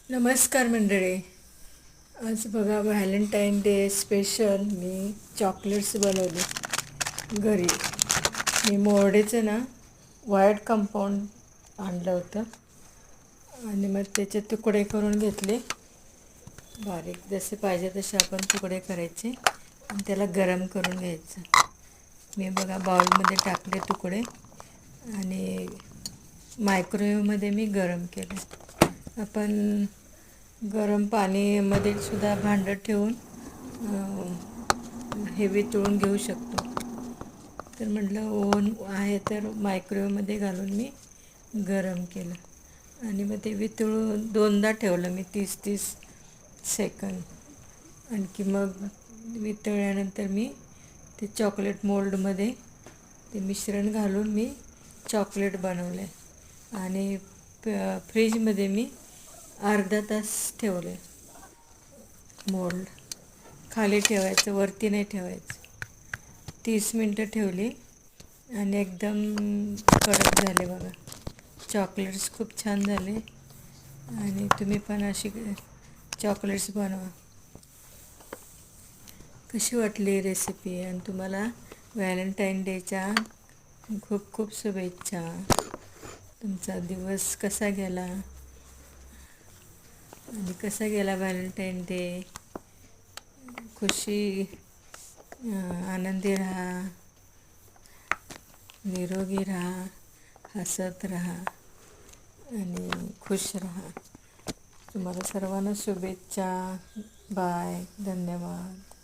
नमस्कार मंडळी. आज बघा व्हॅलेंटाईन डे स्पेशल मी चॉकलेट्स बनवले घरी. मी मोरडेचं ना व्हाईट कंपाऊंड आणलं होतं आणि मग त्याचे तुकडे करून घेतले. बारीक जसे पाहिजे तसे आपण तुकडे करायचे आणि त्याला गरम करून घ्यायचं. मी बघा बाउलमध्ये टाकले तुकडे आणि मायक्रोवेव्हमध्ये मी गरम केले. आपण गरम पाणीमध्ये सुद्धा भांडं ठेवून हे वितळून घेऊ शकतो. तर म्हटलं ओव्हन आहे तर मायक्रोवेव्हमध्ये घालून मी गरम केलं आणि मग ते वितळून दोनदा ठेवलं मी 30-30 सेकंद. आणखी मग वितळल्यानंतर मी ते चॉकलेट मोल्डमध्ये ते मिश्रण घालून मी चॉकलेट बनवले आणि फ्रीजमध्ये मी अर्धा तास ठेवले. मोल्ड खाली ठेवायचं, वरती नाही ठेवायचं. 30 मिनटं ठेवली आणि एकदम कडक झाले बघा. चॉकलेट्स खूप छान झाले आणि तुम्ही पण अशी चॉकलेट्स बनवा. कशी वाटली रेसिपी? आणि तुम्हाला व्हॅलेंटाईन डेच्या खूप खूप शुभेच्छा. तुमचा दिवस कसा गेला आणि कसा गेला व्हॅलेंटाईन डे? आनंदी राहा, निरोगी राहा, हसत राहा आणि खुश राहा. तुम्हाला सर्वांना शुभेच्छा. बाय. धन्यवाद.